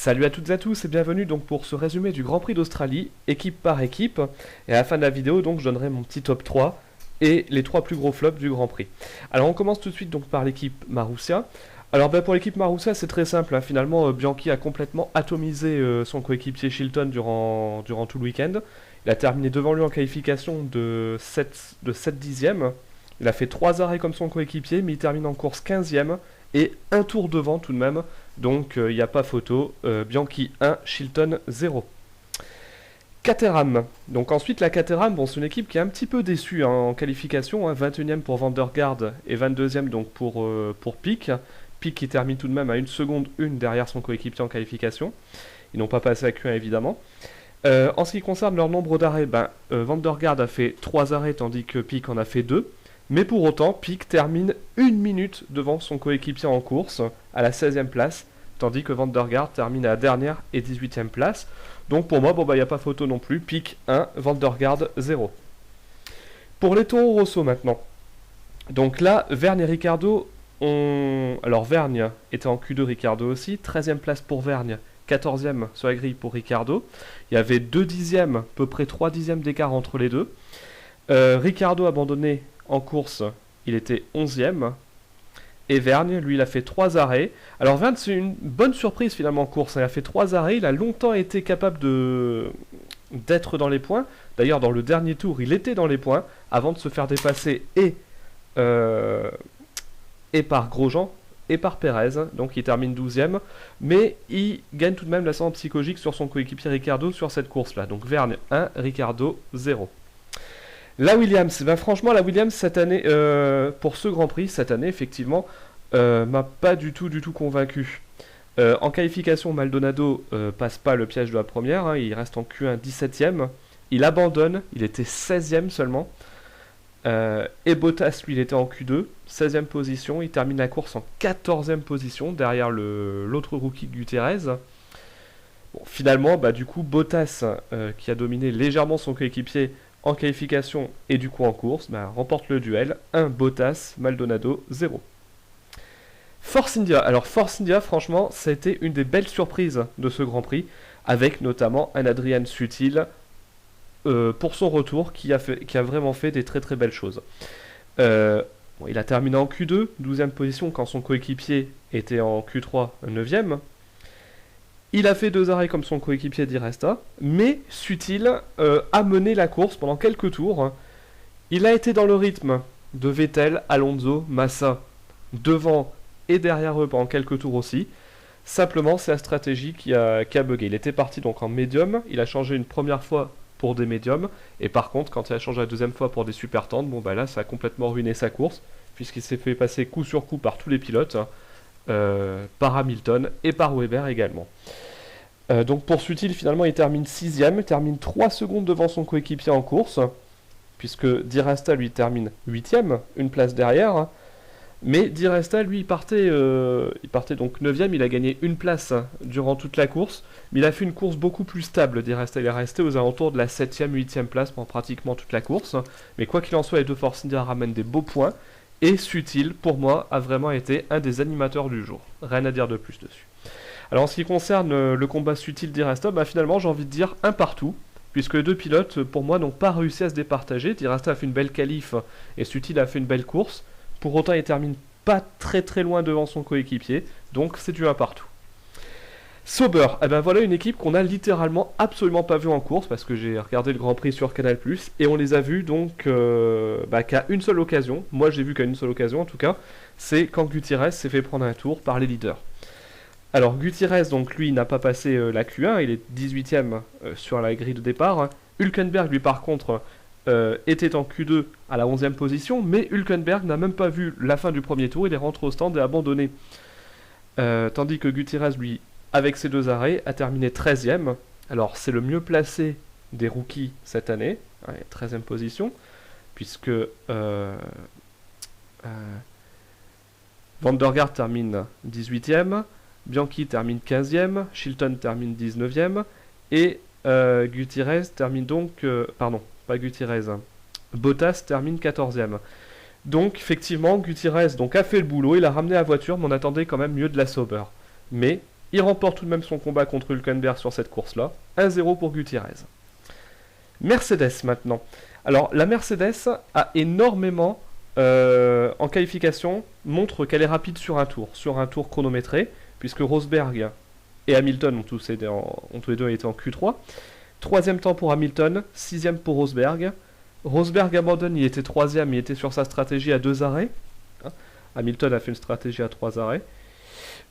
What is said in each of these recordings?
Salut à toutes et à tous et bienvenue donc pour ce résumé du Grand Prix d'Australie, équipe par équipe. Et à la fin de la vidéo, donc, je donnerai mon petit top 3 et les 3 plus gros flops du Grand Prix. Alors on commence tout de suite donc par l'équipe Marussia. Alors pour l'équipe Marussia, c'est très simple, hein. Finalement Bianchi a complètement atomisé son coéquipier Chilton durant tout le week-end. Il a terminé devant lui en qualification de 7 dixièmes. Il a fait 3 arrêts comme son coéquipier, mais il termine en course 15e et un tour devant tout de même. Donc il n'y a pas photo. Bianchi 1, Chilton 0. Caterham. Donc ensuite la Caterham, bon, c'est une équipe qui est un petit peu déçue hein, en qualification. Hein, 21e pour Vandergaard et 22e donc pour Pic. Pic qui termine tout de même à 1 seconde 1 derrière son coéquipier en qualification. Ils n'ont pas passé à Q1 évidemment. En ce qui concerne leur nombre d'arrêts, Vandergaard a fait 3 arrêts tandis que Pic en a fait 2. Mais pour autant, Pic termine 1 minute devant son coéquipier en course, à la 16e place, tandis que Vandergaard termine à la dernière et 18e place. Donc pour moi, il n'y a pas photo non plus. Pic 1, Vandergaard 0. Pour les Toro Rosso maintenant. Donc là, Vergne et Ricciardo ont... Alors Vergne était en Q2, Ricciardo aussi. 13e place pour Vergne, 14e sur la grille pour Ricciardo. Il y avait 2 dixièmes, à peu près 3 dixièmes d'écart entre les deux. Ricciardo abandonné en course, il était 11e. Et Vergne, lui, il a fait 3 arrêts. Alors Vergne, c'est une bonne surprise finalement en course. Il a fait 3 arrêts, il a longtemps été capable d'être dans les points. D'ailleurs, dans le dernier tour, il était dans les points, avant de se faire dépasser et par Grosjean et par Perez. Donc il termine 12e. Mais il gagne tout de même l'ascendant psychologique sur son coéquipier Ricciardo sur cette course-là. Donc Vergne 1, Ricciardo 0. La Williams, franchement la Williams cette année, pour ce Grand Prix, cette année effectivement, m'a pas du tout convaincu. En qualification, Maldonado passe pas le piège de la première, hein, il reste en Q1 17e, il abandonne, il était 16e seulement. Et Bottas lui il était en Q2, 16e position, il termine la course en 14e position derrière l'autre rookie Gutiérrez. Bon, finalement, du coup, Bottas, qui a dominé légèrement son coéquipier en qualification et du coup en course, remporte le duel. 1 Bottas, Maldonado 0. Force India. Alors Force India, franchement, ça a été une des belles surprises de ce Grand Prix, avec notamment un Adrian Sutil pour son retour, qui a vraiment fait des très belles choses. Il a terminé en Q2, 12e position, quand son coéquipier était en Q3, 9e. Il a fait 2 arrêts comme son coéquipier Di Resta, mais Sutil a mené la course pendant quelques tours. Il a été dans le rythme de Vettel, Alonso, Massa, devant et derrière eux pendant quelques tours aussi. Simplement, c'est la stratégie qui a bugué. Il était parti donc en médium, il a changé une première fois pour des médiums, et par contre, quand il a changé la deuxième fois pour des super tendres, là, ça a complètement ruiné sa course, puisqu'il s'est fait passer coup sur coup par tous les pilotes. Par Hamilton et par Weber également. Donc pour Sutil, finalement, il termine 6ème, il termine 3 secondes devant son coéquipier en course, puisque Di Resta lui termine 8ème, une place derrière. Mais Di Resta, lui, il partait donc 9ème, il a gagné une place durant toute la course, mais il a fait une course beaucoup plus stable. Di Resta, il est resté aux alentours de la 7ème, 8ème place pendant pratiquement toute la course. Mais quoi qu'il en soit, les deux Force India ramènent des beaux points. Et Sutil, pour moi, a vraiment été un des animateurs du jour. Rien à dire de plus dessus. Alors en ce qui concerne le combat Sutil-Di Resta, finalement j'ai envie de dire un partout, puisque les deux pilotes, pour moi, n'ont pas réussi à se départager. Di Resta a fait une belle qualif et Sutil a fait une belle course. Pour autant, il termine pas très loin devant son coéquipier, donc c'est du un partout. Sauber, voilà une équipe qu'on a littéralement absolument pas vue en course, parce que j'ai regardé le Grand Prix sur Canal+, et on les a vus donc qu'à une seule occasion. Moi j'ai vu qu'à une seule occasion en tout cas, c'est quand Gutiérrez s'est fait prendre un tour par les leaders. Alors Gutiérrez, donc lui, n'a pas passé la Q1, il est 18ème sur la grille de départ. Hülkenberg, lui par contre, était en Q2 à la 11ème position, mais Hülkenberg n'a même pas vu la fin du premier tour, il est rentré au stand et abandonné. Tandis que Gutiérrez, lui, avec ses 2 arrêts, a terminé 13ème. Alors c'est le mieux placé des rookies cette année, 13ème position, puisque Vandergaard termine 18ème, Bianchi termine 15ème, Chilton termine 19ème, et Gutiérrez termine donc... Bottas termine 14ème. Donc effectivement, Gutiérrez a fait le boulot, il a ramené la voiture, mais on attendait quand même mieux de la Sauber. Mais Il remporte tout de même son combat contre Hülkenberg sur cette course-là. 1-0 pour Gutiérrez. Mercedes maintenant. Alors la Mercedes a énormément, en qualification, montre qu'elle est rapide sur un tour chronométré, puisque Rosberg et Hamilton ont tous les deux été en Q3. Troisième temps pour Hamilton, sixième pour Rosberg. Rosberg abandonne, il était troisième, il était sur sa stratégie à 2 arrêts. Hamilton a fait une stratégie à 3 arrêts.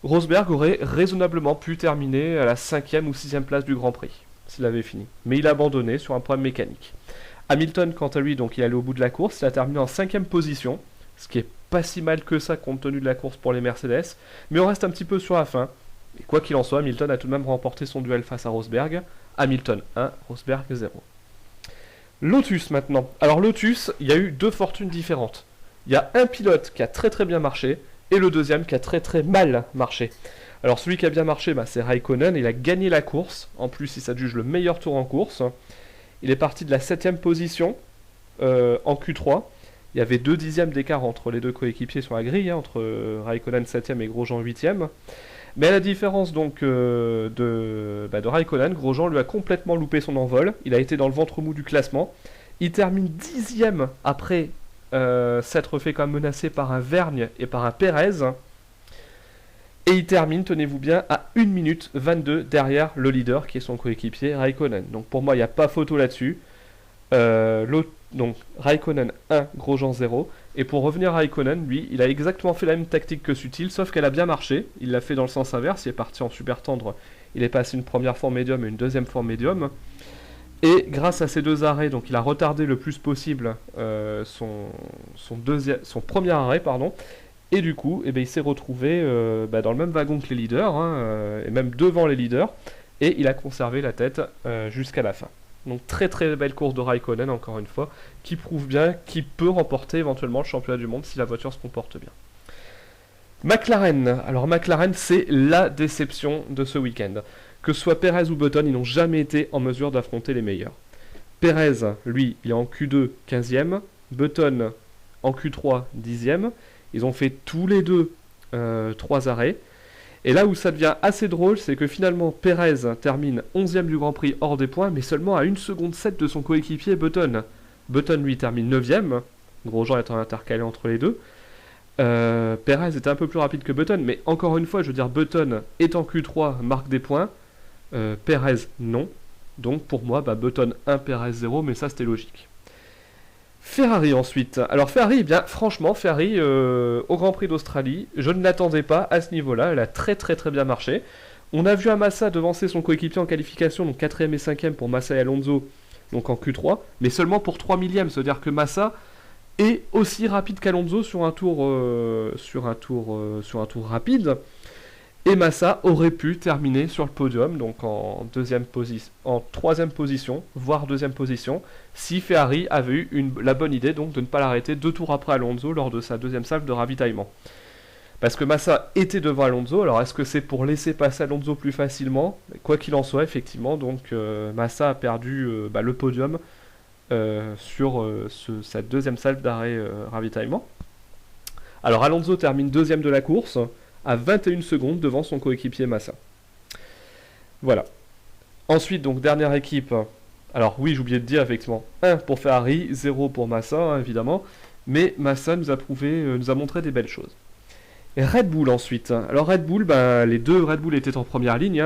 Rosberg aurait raisonnablement pu terminer à la 5e ou 6e place du Grand Prix, s'il avait fini. Mais il a abandonné sur un problème mécanique. Hamilton, quant à lui, donc il est allé au bout de la course, il a terminé en 5e position, ce qui est pas si mal que ça compte tenu de la course pour les Mercedes, mais on reste un petit peu sur la fin. Et quoi qu'il en soit, Hamilton a tout de même remporté son duel face à Rosberg. Hamilton 1, Rosberg 0. Lotus maintenant. Alors Lotus, il y a eu 2 fortunes différentes. Il y a un pilote qui a très très bien marché, et le deuxième qui a très très mal marché. Alors celui qui a bien marché, c'est Raikkonen, il a gagné la course, en plus il s'adjuge le meilleur tour en course. Il est parti de la 7ème position en Q3. Il y avait 2 dixièmes d'écart entre les deux coéquipiers sur la grille, entre Raikkonen 7ème et Grosjean 8ème. Mais à la différence donc de Raikkonen, Grosjean lui a complètement loupé son envol. Il a été dans le ventre mou du classement. Il termine 10ème après s'être fait quand même menacé par un Vergne et par un Pérez. Et il termine, tenez-vous bien, à 1 minute 22 derrière le leader qui est son coéquipier Raikkonen. Donc pour moi, il n'y a pas photo là-dessus. Donc Raikkonen 1, Grosjean 0. Et pour revenir à Raikkonen, lui, il a exactement fait la même tactique que Sutil, sauf qu'elle a bien marché. Il l'a fait dans le sens inverse, il est parti en super tendre. Il est passé une première fois en médium et une deuxième fois en médium. Et grâce à ces 2 arrêts, donc il a retardé le plus possible son premier arrêt, pardon. Et du coup, il s'est retrouvé dans le même wagon que les leaders, et même devant les leaders. Et il a conservé la tête jusqu'à la fin. Donc très très belle course de Raikkonen, encore une fois, qui prouve bien qu'il peut remporter éventuellement le championnat du monde si la voiture se comporte bien. McLaren. Alors McLaren, c'est la déception de ce week-end. Que ce soit Perez ou Button, ils n'ont jamais été en mesure d'affronter les meilleurs. Perez, lui, il est en Q2, 15e. Button, en Q3, 10e. Ils ont fait tous les deux 3 arrêts. Et là où ça devient assez drôle, c'est que finalement Perez termine 11e du Grand Prix hors des points, mais seulement à 1 seconde 7 de son coéquipier Button. Button, lui, termine 9e. Grosjean étant intercalé entre les deux. Perez était un peu plus rapide que Button, mais encore une fois, je veux dire, Button est en Q3, marque des points. Perez, non. Donc pour moi, Button 1, Perez 0, mais ça c'était logique. Ferrari ensuite. Alors Ferrari, franchement, Ferrari au Grand Prix d'Australie, je ne l'attendais pas à ce niveau-là, elle a très très très bien marché. On a vu Massa devancer son coéquipier en qualification, donc 4ème et 5ème pour Massa et Alonso, donc en Q3, mais seulement pour 3 millièmes, c'est-à-dire que Massa est aussi rapide qu'Alonso sur un tour rapide. Et Massa aurait pu terminer sur le podium, donc en 3ème position, voire 2ème position, si Ferrari avait eu la bonne idée donc de ne pas l'arrêter 2 tours après Alonso lors de sa 2ème salve de ravitaillement. Parce que Massa était devant Alonso, alors est-ce que c'est pour laisser passer Alonso plus facilement? Quoi qu'il en soit, effectivement, donc Massa a perdu le podium sur sa 2ème salve d'arrêt ravitaillement. Alors Alonso termine 2ème de la course, à 21 secondes devant son coéquipier Massa. Voilà. Ensuite, donc, dernière équipe. Alors oui, j'ai oublié de dire, effectivement, 1 pour Ferrari, 0 pour Massa, évidemment. Mais Massa nous a montré des belles choses. Et Red Bull ensuite. Alors Red Bull, les 2 Red Bull étaient en première ligne,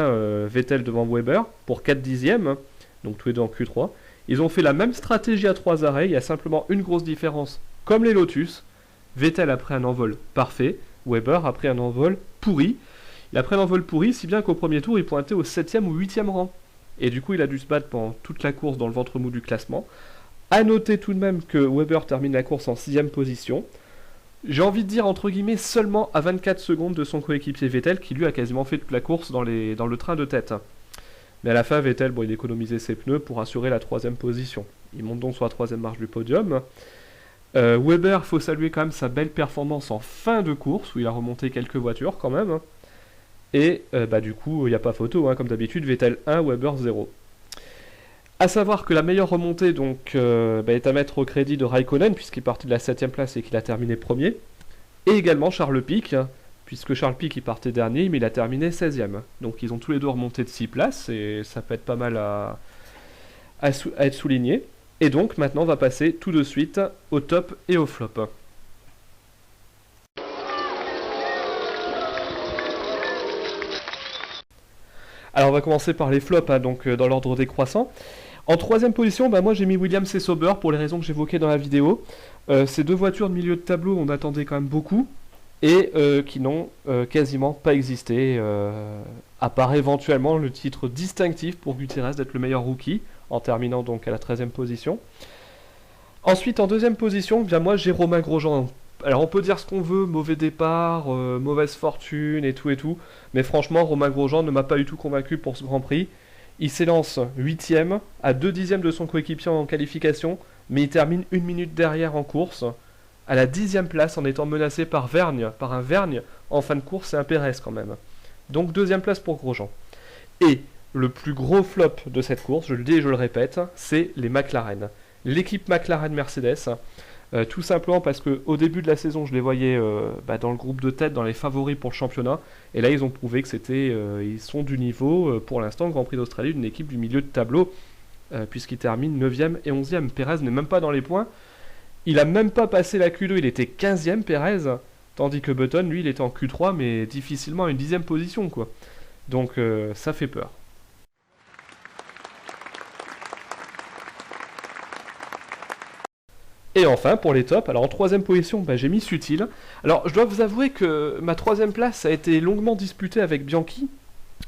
Vettel devant Weber, pour 4 dixièmes, donc tous les deux en Q3. Ils ont fait la même stratégie à 3 arrêts, il y a simplement une grosse différence. Comme les Lotus, Vettel a pris un envol parfait, Weber a pris un envol pourri. Il a pris un envol pourri, si bien qu'au premier tour, il pointait au 7e ou 8e rang. Et du coup, il a dû se battre pendant toute la course dans le ventre mou du classement. A noter tout de même que Weber termine la course en 6e position. J'ai envie de dire, entre guillemets, seulement à 24 secondes de son coéquipier Vettel, qui lui a quasiment fait toute la course dans le train de tête. Mais à la fin, Vettel, il économisait ses pneus pour assurer la 3e position. Il monte donc sur la 3e marche du podium. Weber, faut saluer quand même sa belle performance en fin de course, où il a remonté quelques voitures quand même. Et du coup, il n'y a pas photo, comme d'habitude, Vettel 1, Weber 0. A savoir que la meilleure remontée donc, est à mettre au crédit de Raikkonen, puisqu'il est parti de la 7ème place et qu'il a terminé premier. Et également Charles Pic, puisque Charles Pic il partait dernier, mais il a terminé 16e. Donc ils ont tous les deux remonté de 6 places, et ça peut être pas mal à être souligné. Et donc maintenant on va passer tout de suite au top et au flop. Alors on va commencer par les flops, hein, donc dans l'ordre décroissant. En troisième position, moi j'ai mis Williams et Sauber pour les raisons que j'évoquais dans la vidéo. Ces deux voitures de milieu de tableau, on attendait quand même beaucoup, et qui n'ont quasiment pas existé, à part éventuellement le titre distinctif pour Gutiérrez d'être le meilleur rookie, en terminant donc à la 13e position. Ensuite, en deuxième position, moi j'ai Romain Grosjean. Alors on peut dire ce qu'on veut, mauvais départ, mauvaise fortune et tout, mais franchement Romain Grosjean ne m'a pas du tout convaincu pour ce Grand Prix. Il s'élance 8ème, à 2 dixièmes de son coéquipier en qualification, mais il termine 1 minute derrière en course, à la 10e place en étant menacé par un Vergne en fin de course et un Pérez quand même. Donc 2e place pour Grosjean. Et le plus gros flop de cette course, je le dis et je le répète, c'est les McLaren. L'équipe McLaren Mercedes, tout simplement parce qu'au début de la saison, je les voyais dans le groupe de tête, dans les favoris pour le championnat, et là ils ont prouvé que ils sont du niveau, pour l'instant, Grand Prix d'Australie, d'une équipe du milieu de tableau, puisqu'ils terminent 9e et 11e. Pérez n'est même pas dans les points, il a même pas passé la Q2, il était 15e Pérez, tandis que Button, lui, il était en Q3, mais difficilement à une 10e position, quoi. Donc ça fait peur. Et enfin, pour les tops, alors en troisième position, j'ai mis Sutil. Alors, je dois vous avouer que ma troisième place a été longuement disputée avec Bianchi,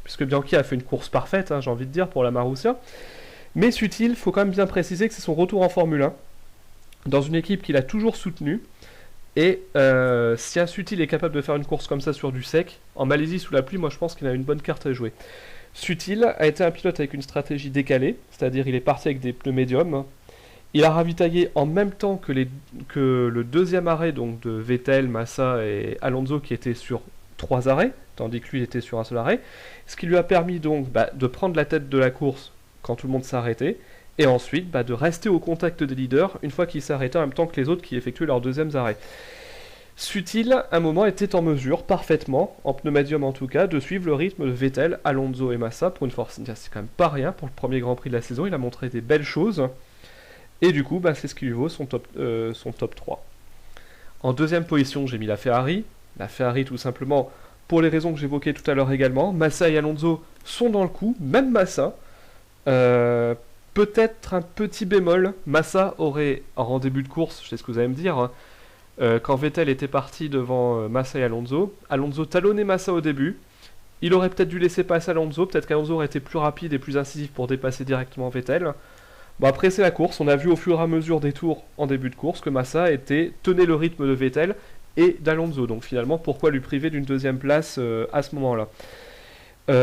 puisque Bianchi a fait une course parfaite, hein, j'ai envie de dire, pour la Marussia. Mais Sutil, faut quand même bien préciser que c'est son retour en Formule 1, dans une équipe qu'il a toujours soutenue. Et si un Sutil est capable de faire une course comme ça sur du sec, en Malaisie sous la pluie, moi je pense qu'il a une bonne carte à jouer. Sutil a été un pilote avec une stratégie décalée, c'est-à-dire il est parti avec des pneus médiums. Il a ravitaillé en même temps que le deuxième arrêt donc de Vettel, Massa et Alonso qui étaient sur 3 arrêts, tandis que lui était sur un seul arrêt, ce qui lui a permis donc de prendre la tête de la course quand tout le monde s'arrêtait, et ensuite de rester au contact des leaders une fois qu'ils s'arrêtaient en même temps que les autres qui effectuaient leurs deuxièmes arrêts. Sutil, à un moment, était en mesure, parfaitement, en pneu médium en tout cas, de suivre le rythme de Vettel, Alonso et Massa pour une force. C'est quand même pas rien pour le premier Grand Prix de la saison, il a montré des belles choses. Et du coup, c'est ce qui lui vaut son top 3. En deuxième position, j'ai mis la Ferrari. La Ferrari, tout simplement, pour les raisons que j'évoquais tout à l'heure également. Massa et Alonso sont dans le coup, même Massa. Peut-être un petit bémol. Massa aurait, en début de course, je sais ce que vous allez me dire, hein, quand Vettel était parti devant Massa et Alonso talonnait Massa au début. Il aurait peut-être dû laisser passer Alonso. Peut-être qu'Alonso aurait été plus rapide et plus incisif pour dépasser directement Vettel. Après c'est la course, on a vu au fur et à mesure des tours en début de course que Massa tenait le rythme de Vettel et d'Alonso, donc finalement pourquoi lui priver d'une deuxième place à ce moment-là.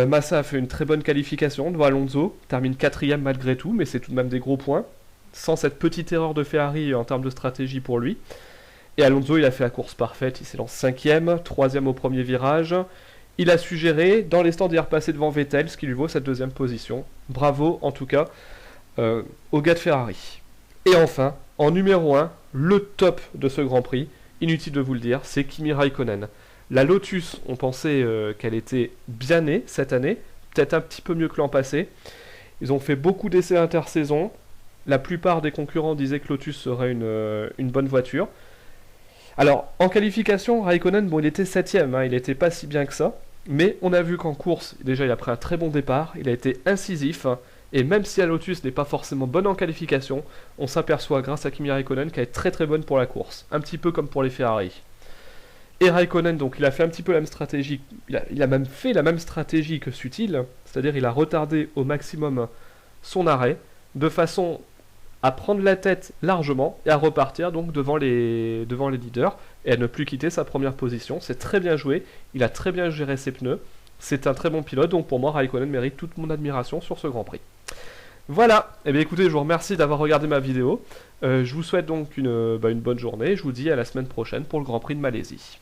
Massa a fait une très bonne qualification devant Alonso, termine 4ème malgré tout, mais c'est tout de même des gros points, sans cette petite erreur de Ferrari en termes de stratégie pour lui. Et Alonso il a fait la course parfaite, il s'est lancé 5ème, 3ème au premier virage, il a su gérer, dans les stands il est repassé devant Vettel, ce qui lui vaut cette deuxième position. Bravo en tout cas au gars de Ferrari. Et enfin, en numéro 1, le top de ce Grand Prix, inutile de vous le dire, c'est Kimi Raikkonen. La Lotus, on pensait qu'elle était bien née cette année, peut-être un petit peu mieux que l'an passé. Ils ont fait beaucoup d'essais intersaison. La plupart des concurrents disaient que Lotus serait une bonne voiture. Alors, en qualification, Raikkonen, il était 7ème, hein, il n'était pas si bien que ça. Mais on a vu qu'en course, déjà, il a pris un très bon départ, il a été incisif, hein, et même si la Lotus n'est pas forcément bonne en qualification, on s'aperçoit grâce à Kimi Raikkonen qu'elle est très très bonne pour la course, un petit peu comme pour les Ferrari. Et Raikkonen, donc, il a fait un petit peu la même stratégie, il a même fait la même stratégie que Sutil, c'est-à-dire il a retardé au maximum son arrêt, de façon à prendre la tête largement et à repartir donc devant les leaders et à ne plus quitter sa première position. C'est très bien joué, il a très bien géré ses pneus, c'est un très bon pilote, donc pour moi Raikkonen mérite toute mon admiration sur ce Grand Prix. Voilà, et bien écoutez, je vous remercie d'avoir regardé ma vidéo, je vous souhaite donc une bonne journée, je vous dis à la semaine prochaine pour le Grand Prix de Malaisie.